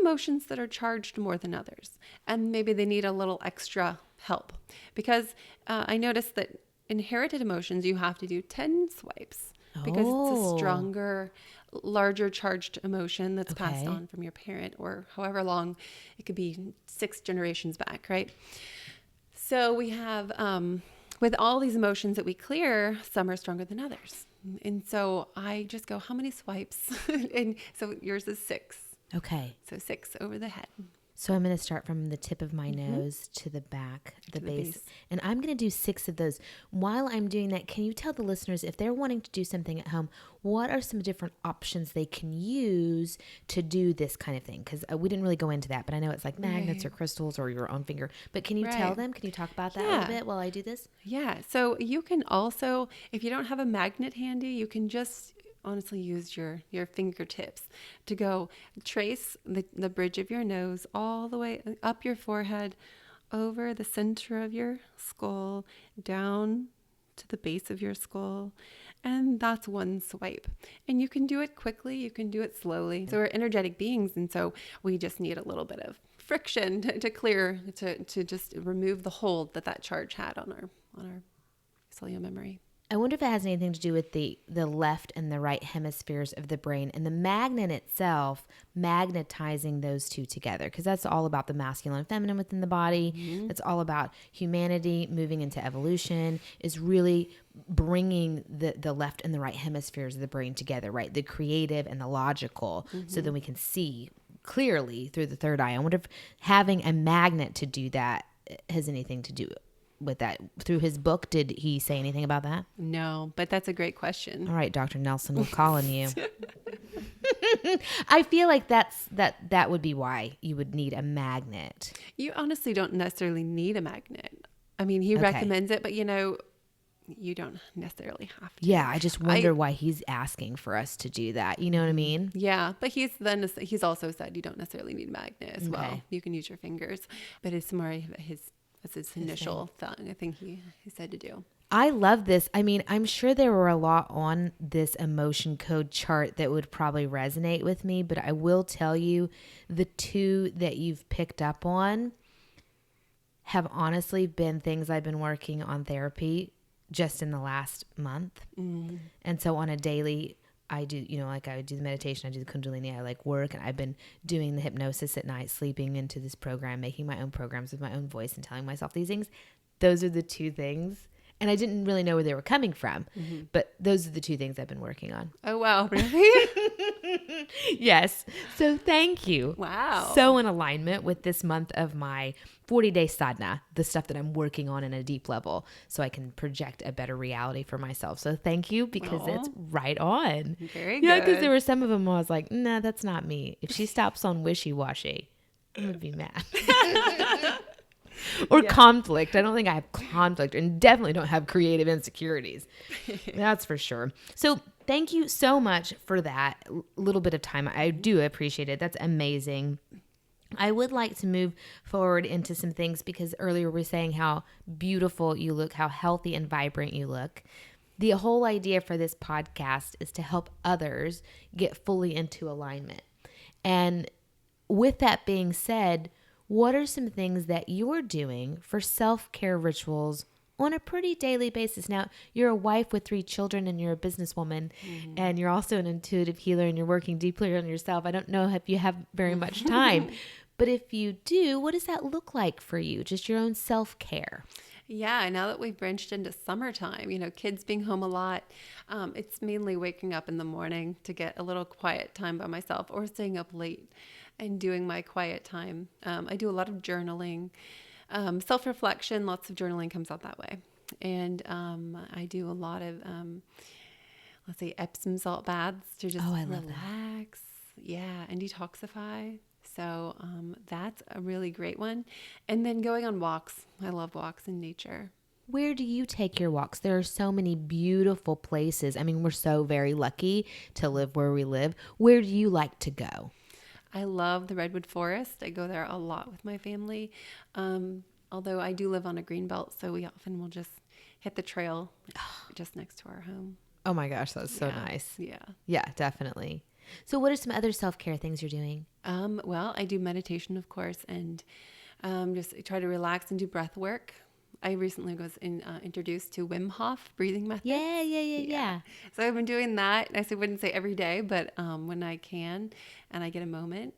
emotions that are charged more than others. And maybe they need a little extra help. Because I noticed that inherited emotions, you have to do 10 swipes. Because it's Oh. a stronger, larger charged emotion that's passed Okay. on from your parent or however long. It could be 6 generations back, right? So we have, with all these emotions that we clear, some are stronger than others. And so I just go, how many swipes? And so yours is 6. Okay. So 6 over the head. So I'm going to start from the tip of my nose to the back, the base. And I'm going to do 6 of those. While I'm doing that, can you tell the listeners, if they're wanting to do something at home, what are some different options they can use to do this kind of thing? Because we didn't really go into that, but I know it's like magnets or crystals or your own finger. But can you tell Right. them? Can you talk about that a Yeah. little bit while I do this? Yeah. So you can also, if you don't have a magnet handy, you can just honestly use your fingertips to go trace the bridge of your nose all the way up your forehead, over the center of your skull, down to the base of your skull. And that's one swipe. And you can do it quickly. You can do it slowly. So we're energetic beings. And so we just need a little bit of friction to clear, to just remove the hold that charge had on our cellular memory. I wonder if it has anything to do with the left and the right hemispheres of the brain and the magnet itself magnetizing those two together, because that's all about the masculine and feminine within the body. That's all about humanity moving into evolution, is really bringing the left and the right hemispheres of the brain together, right? The creative and the logical, so then we can see clearly through the third eye. I wonder if having a magnet to do that has anything to do with that. Through his book, did he say anything about that? No, but that's a great question. All right, Dr. Nelson, we're calling you. I feel like that would be why you would need a magnet. You honestly don't necessarily need a magnet. I mean, he recommends it, but you don't necessarily have to. Yeah, I just wonder why he's asking for us to do that. You know what I mean? Yeah, but he's also said you don't necessarily need a magnet as well. You can use your fingers, but it's more that's his initial thing. I think he said to do. I love this. I mean, I'm sure there were a lot on this emotion code chart that would probably resonate with me, but I will tell you the two that you've picked up on have honestly been things I've been working on therapy just in the last month. And so on a daily, I do, like I do the meditation, I do the Kundalini, I like work, and I've been doing the hypnosis at night, sleeping into this program, making my own programs with my own voice and telling myself these things. Those are the two things. And I didn't really know where they were coming from, but those are the two things I've been working on. Oh, wow. Really? Yes. So thank you. Wow. So in alignment with this month of my 40-day sadhana, the stuff that I'm working on in a deep level, so I can project a better reality for myself. So thank you, because it's right on. Very good. Yeah, because there were some of them where I was like, nah, that's not me. If she stops on wishy-washy, I'm going to be mad. Or conflict. I don't think I have conflict, and definitely don't have creative insecurities. That's for sure. So thank you so much for that little bit of time. I do appreciate it. That's amazing. I would like to move forward into some things, because earlier we were saying how beautiful you look, how healthy and vibrant you look. The whole idea for this podcast is to help others get fully into alignment. And with that being said, what are some things that you're doing for self-care rituals on a pretty daily basis? Now, you're a wife with 3 children and you're a businesswoman, and you're also an intuitive healer, and you're working deeply on yourself. I don't know if you have very much time, but if you do, what does that look like for you? Just your own self-care. Yeah, now that we've branched into summertime, kids being home a lot, it's mainly waking up in the morning to get a little quiet time by myself, or staying up late and doing my quiet time. I do a lot of journaling, self-reflection. Lots of journaling comes out that way. And I do a lot of, let's say, Epsom salt baths to just relax. Yeah, and detoxify. So that's a really great one. And then going on walks. I love walks in nature. Where do you take your walks? There are so many beautiful places. I mean, we're so very lucky to live where we live. Where do you like to go? I love the redwood forest. I go there a lot with my family. Although I do live on a green belt, so we often will just hit the trail just next to our home. Oh my gosh, that's so nice. Yeah. Yeah, definitely. So what are some other self-care things you're doing? Well, I do meditation, of course, and just try to relax and do breath work. I recently was introduced to Wim Hof breathing method. Yeah. So I've been doing that. I wouldn't say every day, but when I can and I get a moment.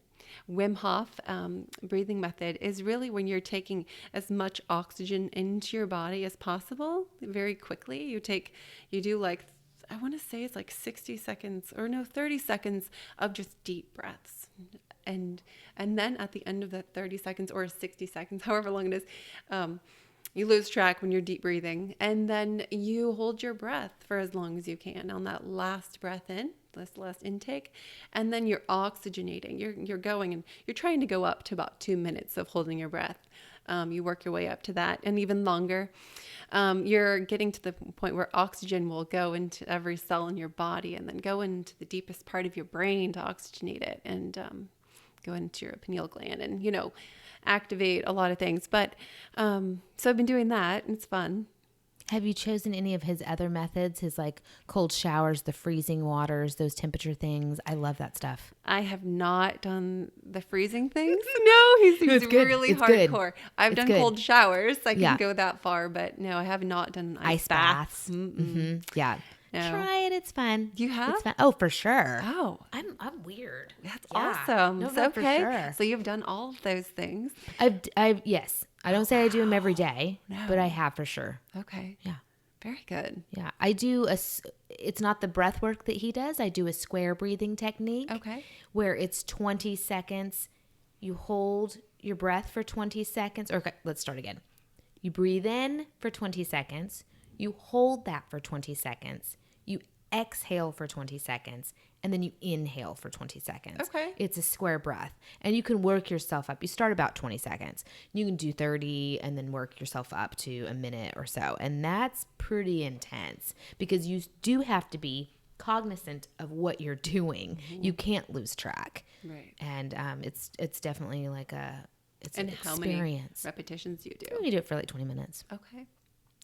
Wim Hof breathing method is really when you're taking as much oxygen into your body as possible very quickly. You do like, I want to say it's like 60 seconds or no, 30 seconds of just deep breaths. And then at the end of the 30 seconds or 60 seconds, however long it is, you lose track when you're deep breathing, and then you hold your breath for as long as you can on that last breath in, this last intake, and then you're oxygenating. You're going, and you're trying to go up to about 2 minutes of holding your breath. You work your way up to that, and even longer. You're getting to the point where oxygen will go into every cell in your body, and then go into the deepest part of your brain to oxygenate it, and go into your pineal gland, and activate a lot of things. But so I've been doing that, and it's fun. Have you chosen any of his other methods? His like cold showers, the freezing waters, those temperature things. I love that stuff. I have not done the freezing things. No, he's It's good. really It's good. hardcore. I've It's done good. cold showers. I can Yeah. go that far, but no, I have not done Ice baths. Mm-mm. Yeah. No. Try it. It's fun. You have? It's fun. Oh, for sure. Oh, I'm weird. that's Yeah. awesome. No, So, no, for okay. sure. So you've done all of those things. Yes. I don't say I do them every day, No. but I have for sure. Okay. Yeah. Very good. Yeah. I do it's not the breath work that he does. I do a square breathing technique. Okay. Where it's 20 seconds. You hold your breath for 20 seconds. Okay, let's start again. You breathe in for 20 seconds. You hold that for 20 seconds. You exhale for 20 seconds. And then you inhale for 20 seconds. Okay. It's a square breath. And you can work yourself up. You start about 20 seconds. You can do 30 and then work yourself up to a minute or so. And that's pretty intense because you do have to be cognizant of what you're doing. You can't lose track. Right. And it's definitely like it's And an how many experience. repetitions you do? You do it for like 20 minutes. Okay.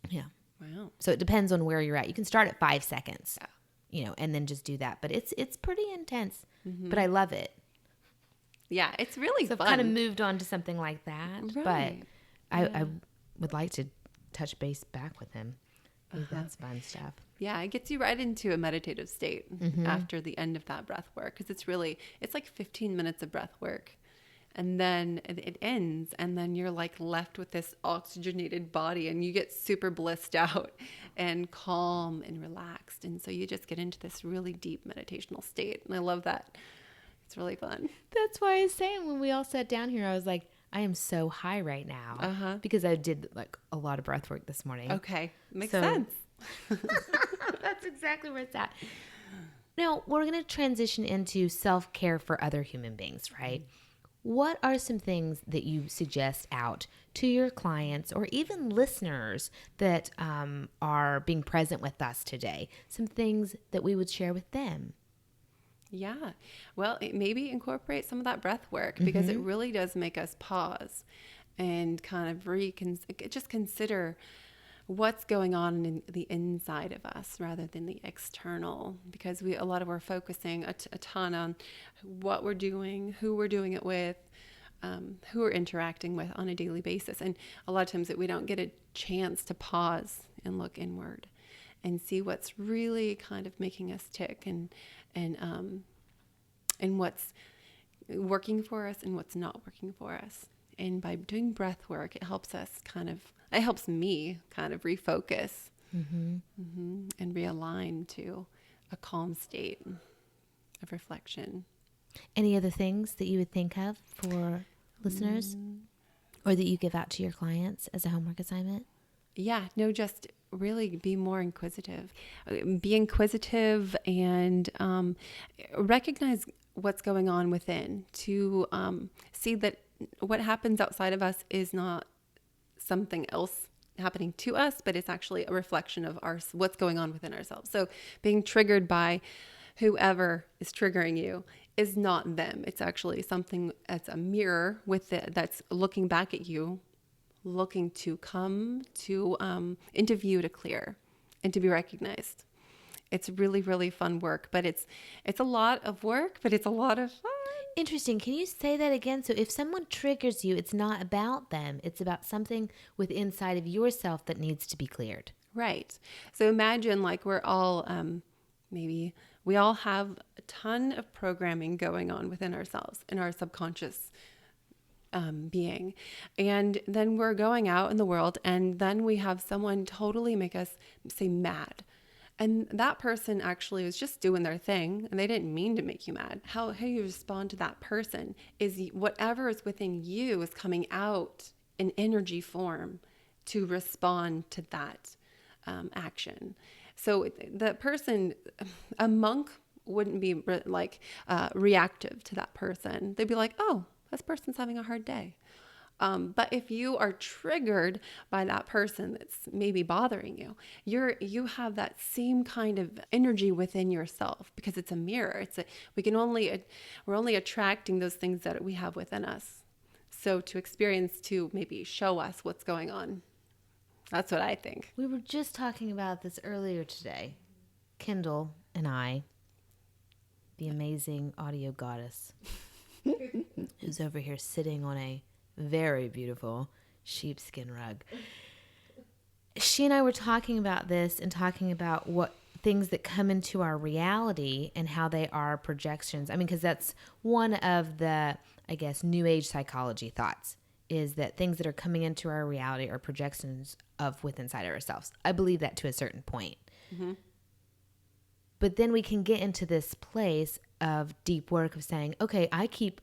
Yeah. Wow. So it depends on where you're at. You can start at 5 seconds. Yeah. And then just do that. But it's pretty intense. But I love it. Yeah, it's really So I've fun. kind of moved on to something like that. Right. But I would like to touch base back with him. I think that's fun stuff. Yeah, it gets you right into a meditative state after the end of that breath work because it's like 15 minutes of breath work. And then it ends, and then you're like left with this oxygenated body, and you get super blissed out and calm and relaxed. And so you just get into this really deep meditational state. And I love that. It's really fun. That's why I was saying when we all sat down here, I was like, I am so high right now because I did like a lot of breath work this morning. Okay. Makes So- sense. That's exactly where it's at. Now, we're going to transition into self-care for other human beings, right? What are some things that you suggest out to your clients or even listeners that are being present with us today? Some things that we would share with them. Yeah. Well, maybe incorporate some of that breath work because it really does make us pause and kind of just consider what's going on in the inside of us rather than the external, because a lot of we're focusing a ton on what we're doing, who we're doing it with, who we're interacting with on a daily basis. And a lot of times that we don't get a chance to pause and look inward and see what's really kind of making us tick and what's working for us and what's not working for us. And by doing breath work, it helps me kind of refocus and realign to a calm state of reflection. Any other things that you would think of for listeners or that you give out to your clients as a homework assignment? Yeah, no, just really be more inquisitive. Be inquisitive and recognize what's going on within to see that what happens outside of us is not something else happening to us, but it's actually a reflection of what's going on within ourselves. So being triggered by whoever is triggering you is not them. It's actually something that's a mirror that's looking back at you, looking to come to into view to clear and to be recognized. It's really, really fun work, but it's a lot of work, but it's a lot of fun. Interesting. Can you say that again? So if someone triggers you, it's not about them. It's about something within inside of yourself that needs to be cleared. Right. So imagine like we're all, maybe we all have a ton of programming going on within ourselves in our subconscious being. And then we're going out in the world and then we have someone totally make us say mad. And that person actually was just doing their thing and they didn't mean to make you mad. How you respond to that person is whatever is within you is coming out in energy form to respond to that action. So the person, a monk wouldn't be reactive to that person. They'd be like, oh, this person's having a hard day. But if you are triggered by that person that's maybe bothering you, you have that same kind of energy within yourself because it's a mirror. We're only attracting those things that we have within us. So to experience, to maybe show us what's going on That's what I think. We were just talking about this earlier today. Kendall and I, the amazing audio goddess, who's over here sitting on a very beautiful sheepskin rug. She and I were talking about this and talking about what things that come into our reality and how they are projections. I mean, because that's one of the, I guess, new age psychology thoughts, is that things that are coming into our reality are projections of within inside of ourselves. I believe that to a certain point. Mm-hmm. But then we can get into this place of deep work of saying, okay, I keep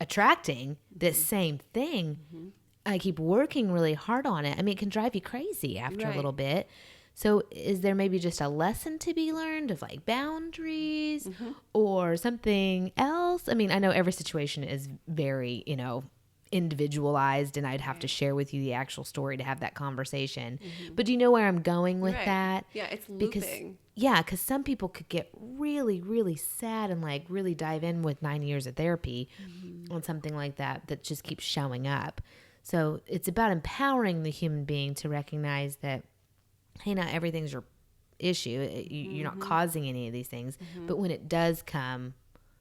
attracting this same thing. Mm-hmm. I keep working really hard on it. I mean, it can drive you crazy after a little bit. So is there maybe just a lesson to be learned of like boundaries or something else? I mean, I know every situation is very, individualized, and I'd have to share with you the actual story to have that conversation. But do you know where I'm going with that? Yeah, it's looping. Because some people could get really, really sad and like really dive in with 9 years of therapy on something like that just keeps showing up. So it's about empowering the human being to recognize that, hey, not everything's your issue. You're not causing any of these things. But when it does come,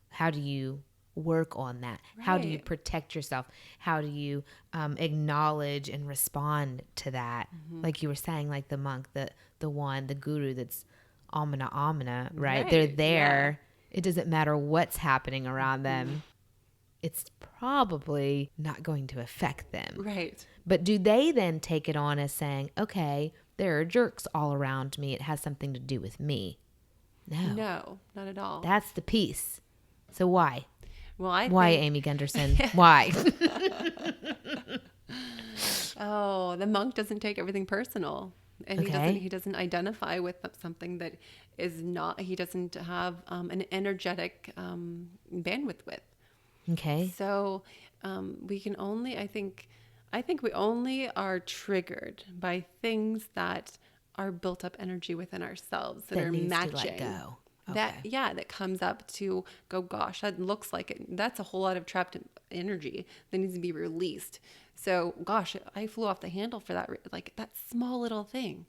how do you work on that? Right. How do you protect yourself? How do you acknowledge and respond to that? Like you were saying, like the monk, the guru that's amana, right? They're there. Yeah. It doesn't matter what's happening around them. It's probably not going to affect them. Right. But do they then take it on as saying, okay, there are jerks all around me. It has something to do with me. No, not at all. That's the piece. So why? Well, why, Amy Gundersen? Why? Oh, the monk doesn't take everything personal. And he doesn't identify with something that is not, he doesn't have an energetic bandwidth with. Okay. So we can only, I think we only are triggered by things that are built up energy within ourselves that are matching. To let go. Okay. That comes up to go, gosh, that looks like it. That's a whole lot of trapped energy that needs to be released. So, gosh, I flew off the handle for that, like that small little thing.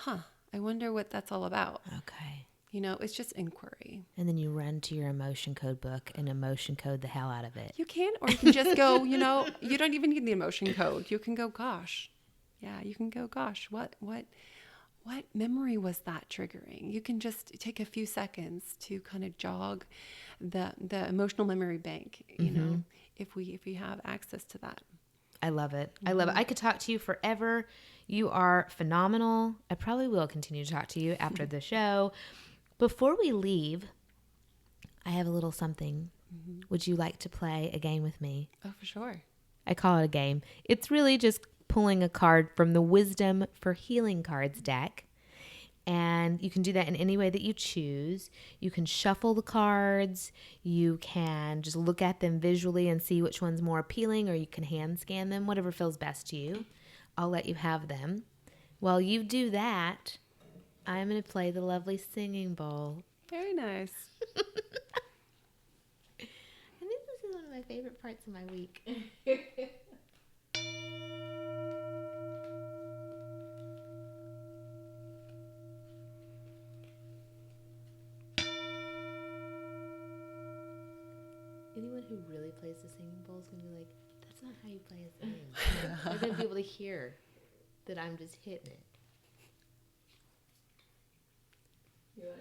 I wonder what that's all about. Okay. It's just inquiry. And then you run to your emotion code book and emotion code the hell out of it. You can, or you can just go, you don't even need the emotion code. You can go, gosh. Yeah, you can go, gosh, what memory was that triggering? You can just take a few seconds to kind of jog the emotional memory bank, if we have access to that. I love it. I love it. I could talk to you forever. You are phenomenal. I probably will continue to talk to you after the show. Before we leave, I have a little something. Would you like to play a game with me? Oh, for sure. I call it a game. It's really just pulling a card from the Wisdom for Healing Cards deck. And you can do that in any way that you choose. You can shuffle the cards. You can just look at them visually and see which one's more appealing, or you can hand scan them, whatever feels best to you. I'll let you have them. While you do that, I'm going to play the lovely singing bowl. Very nice. I think this is one of my favorite parts of my week. Anyone who really plays the singing bowl is going to be like, that's not how you play a singing. They're going to be able to hear that I'm just hitting it.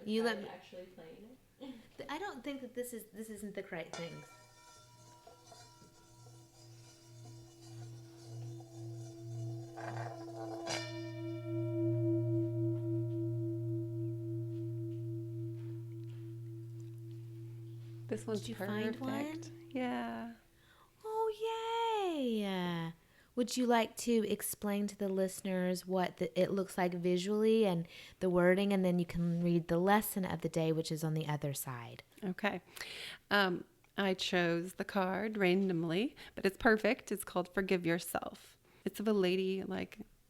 You let me actually playing it. I don't think that this isn't the correct things. This one's Did you perfect. find one? Yeah. Oh, yay! Would you like to explain to the listeners what it looks like visually and the wording, and then you can read the lesson of the day, which is on the other side. Okay. I chose the card randomly, but it's perfect. It's called Forgive Yourself. It's of a lady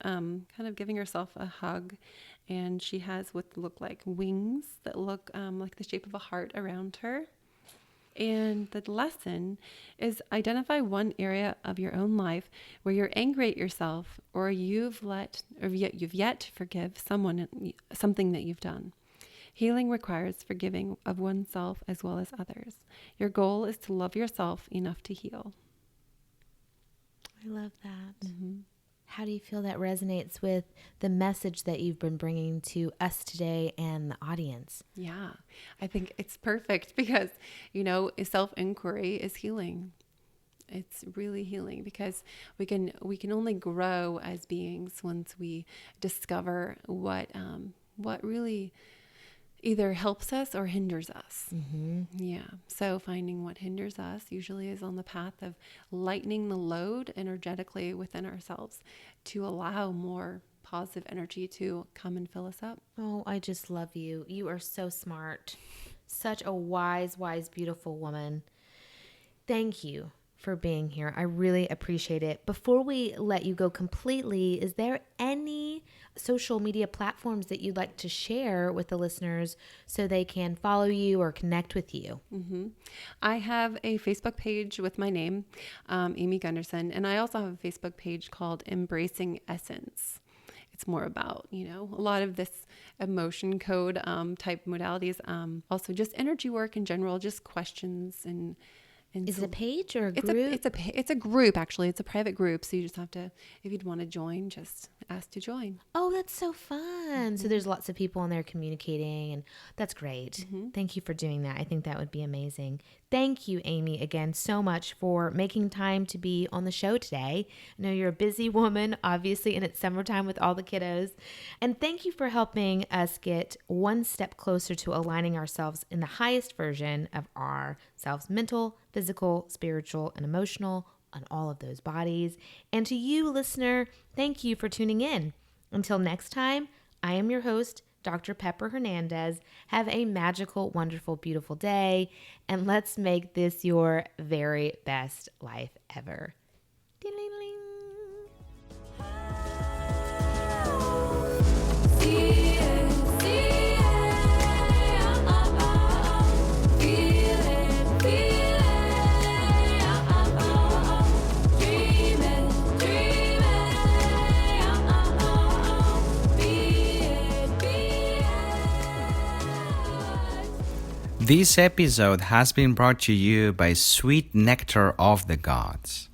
kind of giving herself a hug, and she has what look like wings that look like the shape of a heart around her. And the lesson is identify one area of your own life where you're angry at yourself, or you've yet to forgive something that you've done. Healing requires forgiving of oneself as well as others. Your goal is to love yourself enough to heal. I love that. Mm-hmm. How do you feel that resonates with the message that you've been bringing to us today and the audience? Yeah, I think it's perfect because, self-inquiry is healing. It's really healing because we can only grow as beings once we discover what really either helps us or hinders us. Mm-hmm. Yeah. So finding what hinders us usually is on the path of lightening the load energetically within ourselves to allow more positive energy to come and fill us up. Oh, I just love you. You are so smart. Such a wise, beautiful woman. Thank you for being here. I really appreciate it. Before we let you go completely, is there any social media platforms that you'd like to share with the listeners so they can follow you or connect with you? Mm-hmm. I have a Facebook page with my name, Amy Gundersen, and I also have a Facebook page called Embracing Essence. It's more about, a lot of this emotion code type modalities, also just energy work in general, just questions and Is it a page or a group? It's a group, actually. It's a private group. So you just have to, if you'd want to join, just ask to join. Oh, that's so fun. So there's lots of people in there communicating, and that's great. Thank you for doing that. I think that would be amazing. Thank you, Amy, again, so much for making time to be on the show today. I know you're a busy woman, obviously, and it's summertime with all the kiddos. And thank you for helping us get one step closer to aligning ourselves in the highest version of ourselves, mental, physical, spiritual, and emotional, on all of those bodies. And to you, listener, thank you for tuning in. Until next time, I am your host, Dr. Pepper Hernandez. Have a magical, wonderful, beautiful day, and let's make this your very best life ever. Ding-ling-ling. This episode has been brought to you by Sweet Nectar of the Gods.